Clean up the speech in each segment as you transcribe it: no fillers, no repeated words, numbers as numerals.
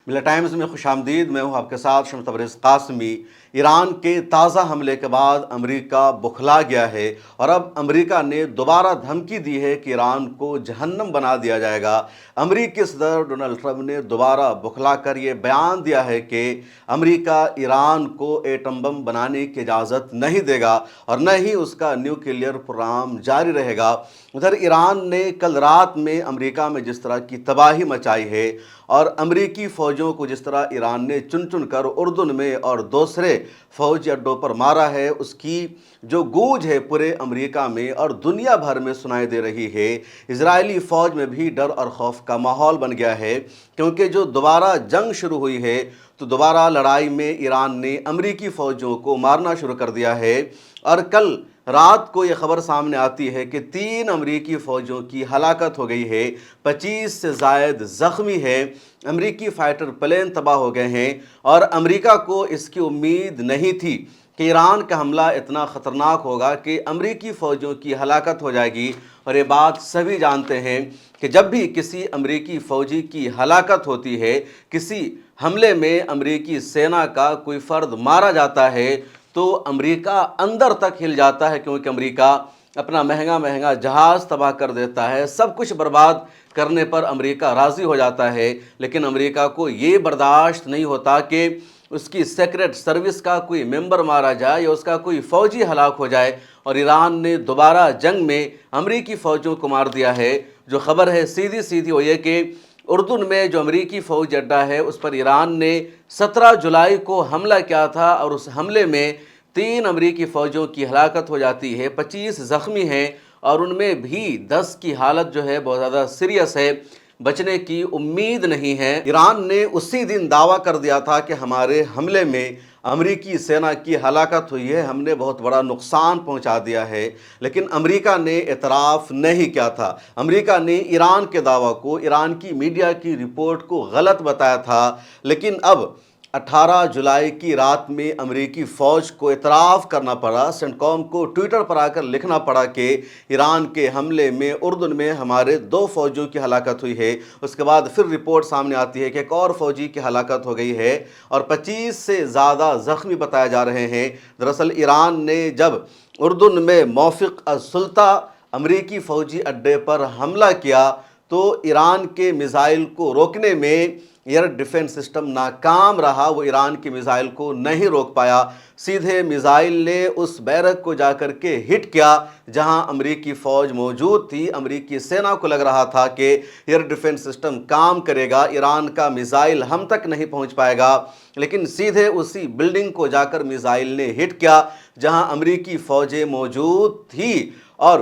ملا ٹائمز میں خوش آمدید. میں ہوں آپ کے ساتھ شمس تبریز قاسمی. ایران کے تازہ حملے کے بعد امریکہ بکھلا گیا ہے اور اب امریکہ نے دوبارہ دھمکی دی ہے کہ ایران کو جہنم بنا دیا جائے گا. امریکی صدر ڈونلڈ ٹرمپ نے دوبارہ بکھلا کر یہ بیان دیا ہے کہ امریکہ ایران کو ایٹم بم بنانے کی اجازت نہیں دے گا اور نہ ہی اس کا نیوکلیئر پروگرام جاری رہے گا. ادھر ایران نے کل رات میں امریکہ میں جس طرح کی تباہی مچائی ہے اور امریکی فوجوں کو جس طرح ایران نے چن چن کر اردن میں اور دوسرے فوجی اڈوں پر مارا ہے، اس کی جو گونج ہے پورے امریکہ میں اور دنیا بھر میں سنائی دے رہی ہے. اسرائیلی فوج میں بھی ڈر اور خوف کا ماحول بن گیا ہے، کیونکہ جو دوبارہ جنگ شروع ہوئی ہے تو دوبارہ لڑائی میں ایران نے امریکی فوجوں کو مارنا شروع کر دیا ہے. اور کل رات کو یہ خبر سامنے آتی ہے کہ 3 امریکی فوجوں کی ہلاکت ہو گئی ہے، 25 سے زائد زخمی ہے، امریکی فائٹر پلین تباہ ہو گئے ہیں اور امریکہ کو اس کی امید نہیں تھی کہ ایران کا حملہ اتنا خطرناک ہوگا کہ امریکی فوجوں کی ہلاکت ہو جائے گی. اور یہ بات سبھی جانتے ہیں کہ جب بھی کسی امریکی فوجی کی ہلاکت ہوتی ہے، کسی حملے میں امریکی سینا کا کوئی فرد مارا جاتا ہے تو امریکہ اندر تک ہل جاتا ہے، کیونکہ امریکہ اپنا مہنگا جہاز تباہ کر دیتا ہے، سب کچھ برباد کرنے پر امریکہ راضی ہو جاتا ہے. لیکن امریکہ کو یہ برداشت نہیں ہوتا کہ اس کی سیکرٹ سروس کا کوئی ممبر مارا جائے یا اس کا کوئی فوجی ہلاک ہو جائے. اور ایران نے دوبارہ جنگ میں امریکی فوجوں کو مار دیا ہے. جو خبر ہے سیدھی وہ یہ کہ اردن میں جو امریکی فوج اڈہ ہے اس پر ایران نے 17 جولائی کو حملہ کیا تھا اور اس حملے میں 3 امریکی فوجوں کی ہلاکت ہو جاتی ہے، 25 زخمی ہیں اور ان میں بھی 10 کی حالت جو ہے بہت زیادہ سیریس ہے، بچنے کی امید نہیں ہے. ایران نے اسی دن دعویٰ کر دیا تھا کہ ہمارے حملے میں امریکی سینا کی ہلاکت ہوئی ہے، ہم نے بہت بڑا نقصان پہنچا دیا ہے. لیکن امریکہ نے اعتراف نہیں کیا تھا. امریکہ نے ایران کے دعویٰ کو، ایران کی میڈیا کی رپورٹ کو غلط بتایا تھا. لیکن اب 18 جولائی کی رات میں امریکی فوج کو اعتراف کرنا پڑا، سینٹکام کو ٹویٹر پر آ کر لکھنا پڑا کہ ایران کے حملے میں اردن میں ہمارے 2 فوجیوں کی ہلاکت ہوئی ہے. اس کے بعد پھر رپورٹ سامنے آتی ہے کہ ایک اور فوجی کی ہلاکت ہو گئی ہے اور 25 سے زیادہ زخمی بتائے جا رہے ہیں. دراصل ایران نے جب اردن میں موفق السلطہ امریکی فوجی اڈے پر حملہ کیا تو ایران کے میزائل کو روکنے میں ایئر ڈیفنس سسٹم ناکام رہا. وہ ایران کے میزائل کو نہیں روک پایا، سیدھے میزائل نے اس بیرک کو جا کر کے ہٹ کیا جہاں امریکی فوج موجود تھی. امریکی سینا کو لگ رہا تھا کہ ایئر ڈیفنس سسٹم کام کرے گا، ایران کا میزائل ہم تک نہیں پہنچ پائے گا، لیکن سیدھے اسی بلڈنگ کو جا کر میزائل نے ہٹ کیا جہاں امریکی فوجیں موجود تھی. اور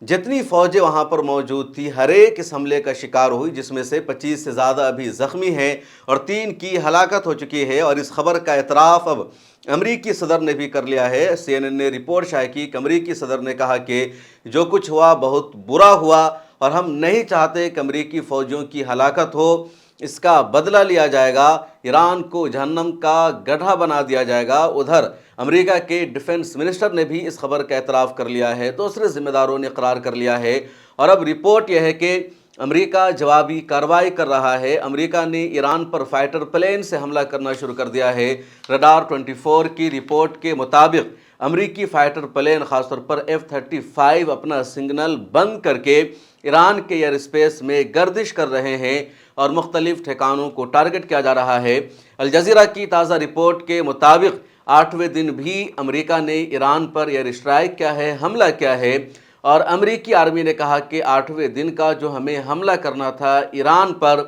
جتنی فوجیں وہاں پر موجود تھی ہر ایک اس حملے کا شکار ہوئی، جس میں سے 25 سے زیادہ ابھی زخمی ہیں اور 3 کی ہلاکت ہو چکی ہے. اور اس خبر کا اعتراف اب امریکی صدر نے بھی کر لیا ہے. CNN نے رپورٹ شائع کی کہ امریکی صدر نے کہا کہ جو کچھ ہوا بہت برا ہوا اور ہم نہیں چاہتے کہ امریکی فوجیوں کی ہلاکت ہو، اس کا بدلہ لیا جائے گا، ایران کو جہنم کا گڑھا بنا دیا جائے گا. ادھر امریکہ کے ڈیفنس منسٹر نے بھی اس خبر کا اعتراف کر لیا ہے، دوسرے ذمہ داروں نے اقرار کر لیا ہے. اور اب رپورٹ یہ ہے کہ امریکہ جوابی کارروائی کر رہا ہے. امریکہ نے ایران پر فائٹر پلین سے حملہ کرنا شروع کر دیا ہے. رڈار 24 کی رپورٹ کے مطابق امریکی فائٹر پلین خاص طور پر F-35 اپنا سگنل بند کر کے ایران کے ایئر اسپیس میں گردش کر رہے ہیں اور مختلف ٹھکانوں کو ٹارگٹ کیا جا رہا ہے. الجزیرہ کی تازہ رپورٹ کے مطابق 8ویں دن بھی امریکہ نے ایران پر ایئر اسٹرائک کیا ہے، حملہ کیا ہے. اور امریکی آرمی نے کہا کہ 8ویں دن کا جو ہمیں حملہ کرنا تھا ایران پر،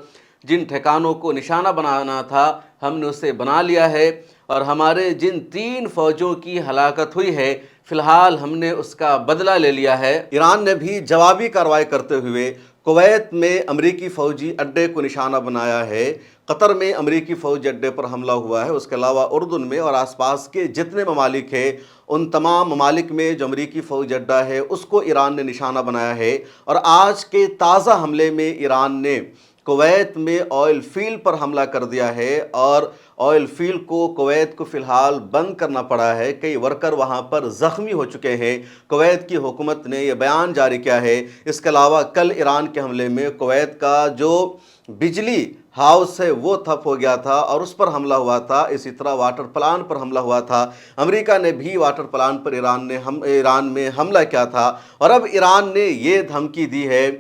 جن ٹھکانوں کو نشانہ بنانا تھا، ہم نے اسے بنا لیا ہے اور ہمارے جن 3 فوجوں کی ہلاکت ہوئی ہے فی الحال ہم نے اس کا بدلہ لے لیا ہے. ایران نے بھی جوابی کارروائی کرتے ہوئے کویت میں امریکی فوجی اڈے کو نشانہ بنایا ہے، قطر میں امریکی فوجی اڈے پر حملہ ہوا ہے. اس کے علاوہ اردن میں اور آس پاس کے جتنے ممالک ہیں ان تمام ممالک میں جو امریکی فوجی اڈہ ہے اس کو ایران نے نشانہ بنایا ہے. اور آج کے تازہ حملے میں ایران نے कुवैत में ऑयल फील्ड पर हमला कर दिया है और ऑयल फील्ड को कुवैत को फ़िलहाल बंद करना पड़ा है। कई वर्कर वहां पर ज़ख्मी हो चुके हैं। कुवैत की हुकूमत ने यह बयान जारी किया है। इसके अलावा कल ईरान के हमले में कुवैत का जो बिजली हाउस है वो ठप हो गया था और उस पर हमला हुआ था। इसी तरह वाटर प्लांट पर हमला हुआ था। अमेरिका ने भी वाटर प्लांट पर ईरान में हमला किया था और अब ईरान ने ये धमकी दी है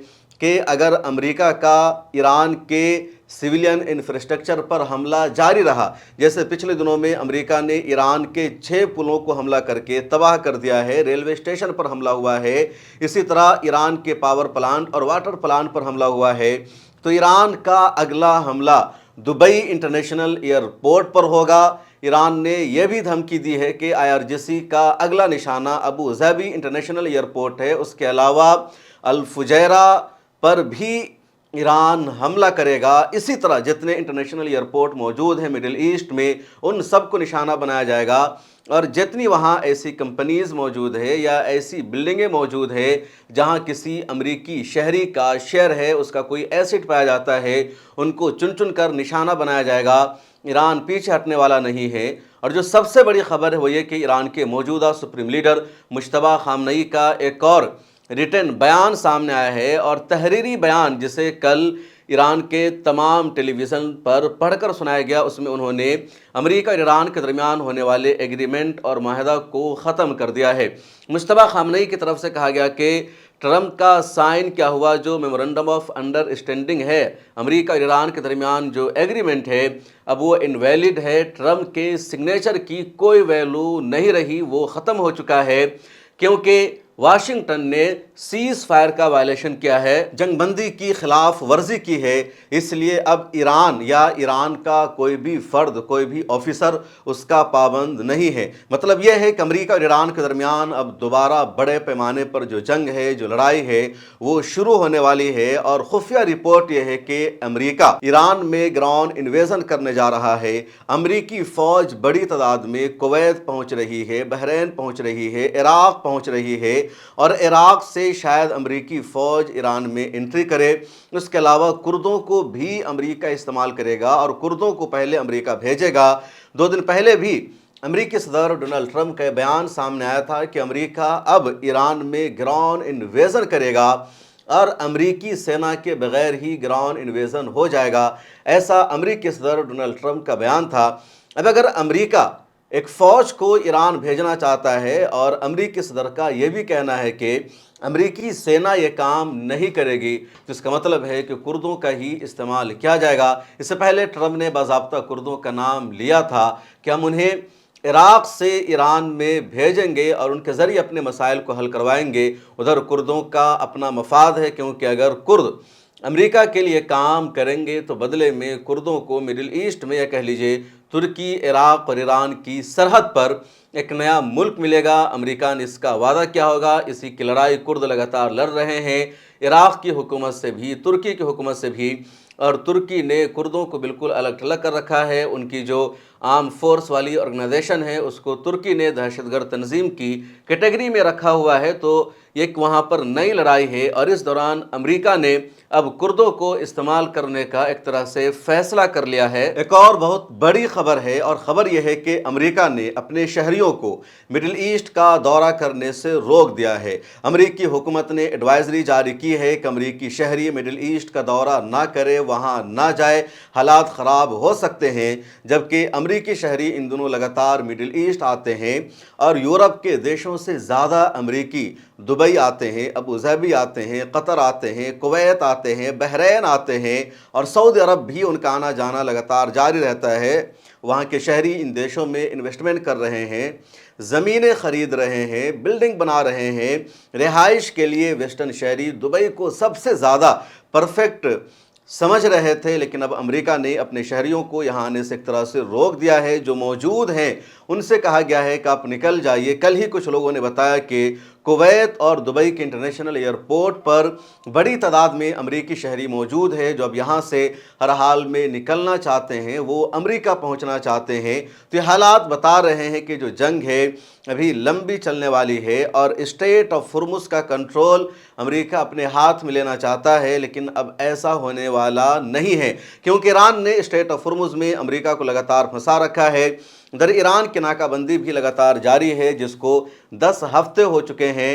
कि अगर अमेरिका का ईरान के सिविलियन इंफ्रास्ट्रक्चर पर हमला जारी रहा, जैसे पिछले दिनों में अमेरिका ने ईरान के 6 पुलों को हमला करके तबाह कर दिया है, रेलवे स्टेशन पर हमला हुआ है, इसी तरह ईरान के पावर प्लांट और वाटर प्लांट पर हमला हुआ है, तो ईरान का अगला हमला दुबई इंटरनेशनल एयरपोर्ट पर होगा। ईरान ने यह भी धमकी दी है कि IRGC का अगला निशाना अबू धाबी इंटरनेशनल एयरपोर्ट है। उसके अलावा अल फुजैरा पर भी ईरान हमला करेगा। इसी तरह जितने इंटरनेशनल एयरपोर्ट मौजूद हैं मिडिल ईस्ट में, उन सबको निशाना बनाया जाएगा और जितनी वहाँ ऐसी कंपनीज़ मौजूद है या ऐसी बिल्डिंगें मौजूद है जहाँ किसी अमरीकी शहरी का शेयर है, उसका कोई एसेट पाया जाता है, उनको चुन चुन कर निशाना बनाया जाएगा। ईरान पीछे हटने वाला नहीं है। और जो सबसे बड़ी खबर है वो ये कि ईरान के मौजूदा सुप्रीम लीडर मुश्तबा खामनई का एक और रिटन बयान सामने आया है और तहरीरी बयान जिसे कल ईरान के तमाम टेलीविज़न पर पढ़कर सुनाया गया, उसमें उन्होंने अमेरिका और ईरान के दरमियान होने वाले एग्रीमेंट और माहिदा को ख़त्म कर दिया है। मुश्तबा खामनई की तरफ से कहा गया कि ट्रंप का साइन क्या हुआ जो मेमोरेंडम ऑफ अंडरस्टैंडिंग है अमेरिका और ईरान के दरमियान जो एग्रीमेंट है, अब वो इनवैलिड है। ट्रंप के सिग्नेचर की कोई वैल्यू नहीं रही, वो ख़त्म हो चुका है क्योंकि वाशिंगटन ने सीज़ फायर का वायलेशन किया है, जंगबंदी की खिलाफ वर्जी की है। इसलिए अब ईरान या ईरान का कोई भी फ़र्द, कोई भी ऑफिसर उसका पाबंद नहीं है। मतलब यह है कि अमेरिका और ईरान के दरमियान अब दोबारा बड़े पैमाने पर जो जंग है, जो लड़ाई है, वो शुरू होने वाली है। और खुफिया रिपोर्ट यह है कि अमेरिका ईरान में ग्राउंड इन्वेजन करने जा रहा है। अमेरिकी फ़ौज बड़ी तादाद में कुवैत पहुँच रही है, बहरीन पहुँच रही है, इराक़ पहुँच रही है और इराक़ से शायद अमेरिकी फ़ौज ईरान में एंट्री करे। उसके अलावा कुर्दों को भी अमेरिका इस्तेमाल करेगा और कुर्दों को पहले अमेरिका भेजेगा। 2 दिन पहले भी अमेरिकी सदर डोनाल्ड ट्रंप का बयान सामने आया था कि अमेरिका अब ईरान में ग्राउंड इन्वेजन करेगा और अमेरिकी सेना के बगैर ही ग्राउंड इन्वेजन हो जाएगा। ऐसा अमेरिकी सदर डोनाल्ड ट्रंप का बयान था। अब अगर अमेरिका एक फ़ौज को ईरान भेजना चाहता है और अमेरिकी सदर का यह भी कहना है कि अमेरिकी सेना ये काम नहीं करेगी, तो इसका मतलब है कि कुर्दों का ही इस्तेमाल किया जाएगा। इससे पहले ट्रंप ने बाज़ाब्ता कुर्दों का नाम लिया था कि हम उन्हें इराक़ से ईरान में भेजेंगे और उनके ज़रिए अपने मसाइल को हल करवाएंगे। उधर कुर्दों का अपना मफाद है क्योंकि अगर कुर्द अमेरिका के लिए काम करेंगे तो बदले में कुर्दों को मिडिल ईस्ट में, या कह लीजिए तुर्की, इराक़ और ईरान की सरहद पर एक नया मुल्क मिलेगा। अमेरिका ने इसका वादा किया होगा। इसी की लड़ाई कुर्द लगातार लड़ रहे हैं, इराक़ की हुकूमत से भी, तुर्की की हुकूमत से भी। और तुर्की ने कुर्दों को बिल्कुल अलग थलग कर रखा है। उनकी जो आर्म फोर्स वाली ऑर्गेनाइजेशन है उसको तुर्की ने दहशतगर्द तंजीम की कैटेगरी में रखा हुआ है। तो एक वहाँ पर नई लड़ाई है और इस दौरान अमेरिका ने अब कुर्दों को इस्तेमाल करने का एक तरह से फैसला कर लिया है। एक और बहुत बड़ी खबर है और ख़बर यह है कि अमेरिका ने अपने शहरियों को मिडिल ईस्ट का दौरा करने से रोक दिया है। अमेरिकी हुकूमत ने एडवाइजरी जारी की है कि अमेरिकी शहरी मिडिल ईस्ट का दौरा ना करे, वहाँ ना जाए, हालात ख़राब हो सकते हैं। जबकि अमेरिकी शहरी इन दिनों लगातार मिडिल ईस्ट आते हैं और यूरोप के देशों से ज़्यादा अमेरिकी दुबई आते हैं, अबू धाबी आते हैं, कतर आते हैं, कुवैत आते हैं, बहरीन आते हैं और सऊदी अरब भी उनका आना जाना लगातार जारी रहता है। वहाँ के शहरी इन देशों में इन्वेस्टमेंट कर रहे हैं, ज़मीनें ख़रीद रहे हैं, बिल्डिंग बना रहे हैं। रिहाइश के लिए वेस्टर्न शहरी दुबई को सबसे ज़्यादा परफेक्ट समझ रहे थे, लेकिन अब अमेरिका ने अपने शहरियों को यहाँ आने से एक तरह से रोक दिया है। जो मौजूद हैं उनसे कहा गया है कि आप निकल जाइए। कल ही कुछ लोगों ने बताया कि कुवैत और दुबई के इंटरनेशनल एयरपोर्ट पर बड़ी तादाद में अमरीकी शहरी मौजूद है जो अब यहाँ से हर हाल में निकलना चाहते हैं, वो अमरीका पहुँचना चाहते हैं। तो ये हालात बता रहे हैं कि जो जंग है अभी लंबी चलने वाली है और स्ट्रेट ऑफ हुर्मुज़ का कंट्रोल अमेरिका अपने हाथ में लेना चाहता है, लेकिन अब ऐसा होने वाला नहीं है क्योंकि ईरान ने स्ट्रेट ऑफ हुर्मुज़ में अमेरिका को लगातार फंसा रखा है। इधर ईरान की नाकाबंदी भी लगातार जारी है जिसको 10 हफ्ते हो चुके हैं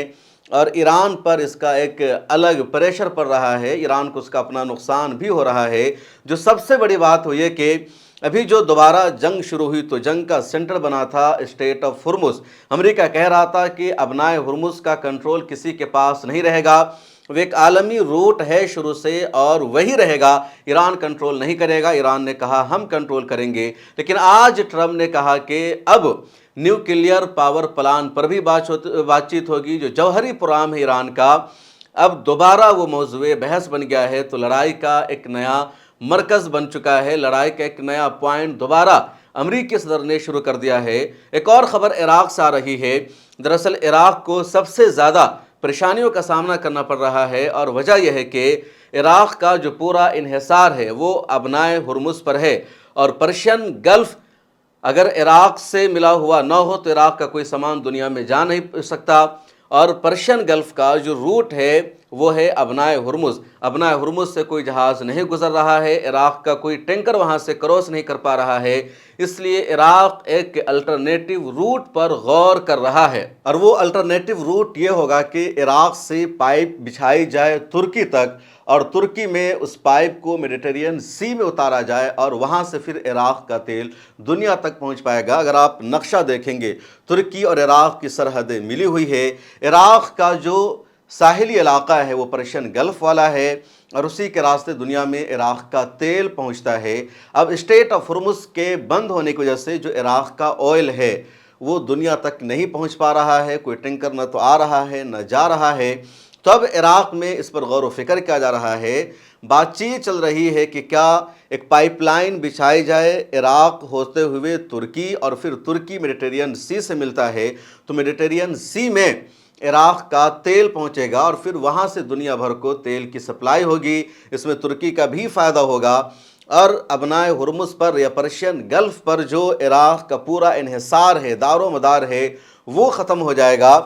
और ईरान पर इसका एक अलग प्रेशर पड़ रहा है, ईरान को उसका अपना नुकसान भी हो रहा है। जो सबसे बड़ी बात हुई है कि अभी जो दोबारा जंग शुरू हुई तो जंग का सेंटर बना था स्ट्रेट ऑफ हुर्मुज़। अमेरिका कह रहा था कि अबनाए हुर्मुज़ का कंट्रोल किसी के पास नहीं रहेगा, वो एक आलमी रूट है शुरू से और वही रहेगा, ईरान कंट्रोल नहीं करेगा। ईरान ने कहा हम कंट्रोल करेंगे, लेकिन आज ट्रंप ने कहा कि अब न्यूक्लियर पावर प्लान पर भी बातचीत होगी। जो जौहरी प्रोग्राम है ईरान का, अब दोबारा वो मौज़ूए बहस बन गया है। तो लड़ाई का एक नया मरकज़ बन चुका है, लड़ाई का एक नया पॉइंट दोबारा अमरीकी सदर ने शुरू कर दिया है। एक और ख़बर इराक़ से आ रही है। दरअसल इराक़ को सबसे ज़्यादा परेशानियों का सामना करना पड़ रहा है और वजह यह है कि इराक़ का जो पूरा इन्हिसार है वो अबनाए हुर्मुज़ पर है और पर्शियन गल्फ़ अगर इराक़ से मिला हुआ न हो तो इराक़ का कोई सामान दुनिया में जा नहीं सकता। और पर्शियन गल्फ़ का जो रूट है वो है अबनाए हुर्मुज़। अबनाए हुर्मुज़ से कोई जहाज़ नहीं गुज़र रहा है, इराक़ का कोई टैंकर वहाँ से क्रॉस नहीं कर पा रहा है, इसलिए इराक़ एक अल्टरनेटिव रूट पर गौर कर रहा है। और वो अल्टरनेटिव रूट ये होगा कि इराक़ से पाइप बिछाई जाए तुर्की तक और तुर्की में उस पाइप को मेडिटेरियन सी में उतारा जाए और वहाँ से फिर इराक़ का तेल दुनिया तक पहुँच पाएगा। अगर आप नक्शा देखेंगे, तुर्की और इराक़ की सरहदें मिली हुई है। इराक़ का जो साहिली इलाका है वो पर्शियन गल्फ़ वाला है और उसी के रास्ते दुनिया में इराक़ का तेल पहुंचता है। अब स्ट्रेट ऑफ हुर्मुज़ के बंद होने की वजह से जो इराक़ का ऑयल है वो दुनिया तक नहीं पहुंच पा रहा है, कोई टैंकर न तो आ रहा है न जा रहा है। तो अब इराक़ में इस पर गौर व फिक्र किया जा रहा है, बातचीत चल रही है कि क्या एक पाइपलाइन बिछाई जाए इराक़ होते हुए तुर्की और फिर तुर्की मेडिटेरियन सी से मिलता है तो मेडिटेरियन सी में इराक़ का तेल पहुंचेगा और फिर वहां से दुनिया भर को तेल की सप्लाई होगी। इसमें तुर्की का भी फ़ायदा होगा और अबनाए हुर्मुज़ पर या पर्शियन गल्फ़ पर जो इराक़ का पूरा इन्हिसार है, दारो मदार है, वो ख़त्म हो जाएगा।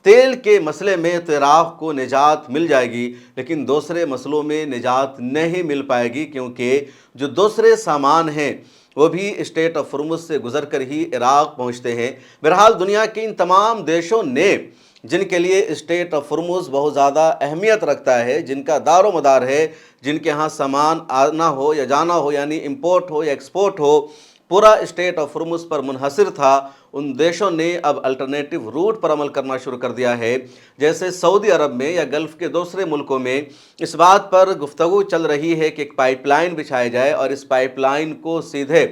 तेल के मसले में तो इराक़ को निजात मिल जाएगी, लेकिन दूसरे मसलों में निजात नहीं मिल पाएगी क्योंकि जो दूसरे सामान हैं वो भी स्ट्रेट ऑफ हुर्मुज़ से गुज़र कर ही इराक़ पहुँचते हैं। बहरहाल दुनिया के इन तमाम देशों ने जिनके लिए स्ट्रेट ऑफ हुर्मुज़ बहुत ज़्यादा अहमियत रखता है, जिनका दारो मदार है, जिनके यहाँ सामान आना हो या जाना हो, यानी इंपोर्ट हो या एक्सपोर्ट हो, पूरा स्ट्रेट ऑफ हुर्मुज़ पर मुनहसर था, उन देशों ने अब अल्टरनेटिव रूट पर अमल करना शुरू कर दिया है। जैसे सऊदी अरब में या गल्फ़ के दूसरे मुल्कों में इस बात पर गुफ्तगू चल रही है कि एक पाइपलाइन बिछाई जाए और इस पाइपलाइन को सीधे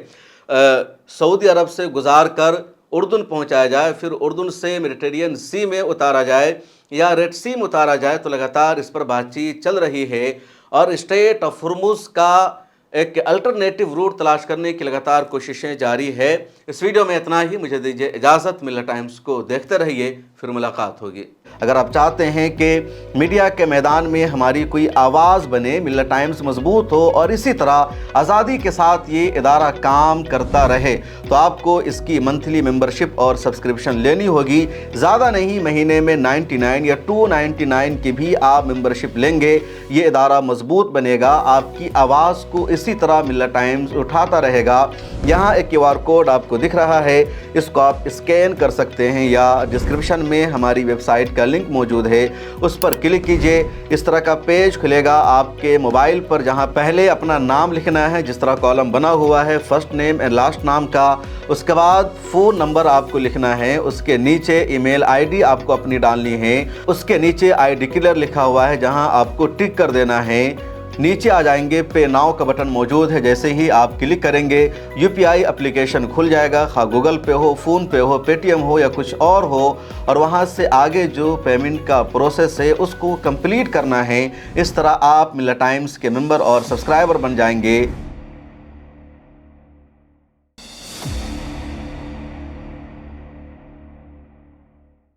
सऊदी अरब से गुजार कर उर्दून पहुंचाया जाए, फिर उर्दून से मेडिटेरियन सी में उतारा जाए या रेड सी में उतारा जाए। तो लगातार इस पर बातचीत चल रही है और स्ट्रेट ऑफ हुर्मुज़ का एक अल्टरनेटिव रूट तलाश करने की लगातार कोशिशें जारी है। इस वीडियो में इतना ही, मुझे दीजिए इजाज़त। मिल्लत टाइम्स को देखते रहिए, फिर मुलाकात होगी। अगर आप चाहते हैं कि मीडिया के मैदान में हमारी कोई आवाज़ बने, मिल्लत टाइम्स मजबूत हो और इसी तरह आज़ादी के साथ ये इदारा काम करता रहे, तो आपको इसकी मंथली मेंबरशिप और सब्सक्रिप्शन लेनी होगी। ज़्यादा नहीं, महीने में 99 या 299 की भी आप मेंबरशिप लेंगे, ये इदारा मजबूत बनेगा, आपकी आवाज़ को इसी तरह मिल्लत टाइम्स उठाता रहेगा। यहाँ एक QR कोड आपको दिख रहा है, इसको आप स्कैन कर सकते हैं या डिस्क्रिप्शन में हमारी वेबसाइट का लिंक मौजूद है, उस पर क्लिक कीजिए। इस तरह का पेज खुलेगा आपके मोबाइल पर, जहां पहले अपना नाम लिखना है, जिस तरह कॉलम बना हुआ है फर्स्ट नेम एंड लास्ट नाम का, उसके बाद फ़ोन नंबर आपको लिखना है, उसके नीचे ईमेल ID आपको अपनी डालनी है, उसके नीचे आई डिक्लेयर लिखा हुआ है जहां आपको टिक कर देना है। नीचे आ जाएंगे, पे नाउ का बटन मौजूद है, जैसे ही आप क्लिक करेंगे UPI एप्लीकेशन खुल जाएगा, खा गूगल पे हो, फ़ोन पे हो, पेटीएम हो या कुछ और हो, और वहां से आगे जो पेमेंट का प्रोसेस है उसको कंप्लीट करना है। इस तरह आप मिल्लत टाइम्स के मेंबर और सब्सक्राइबर बन जाएंगे।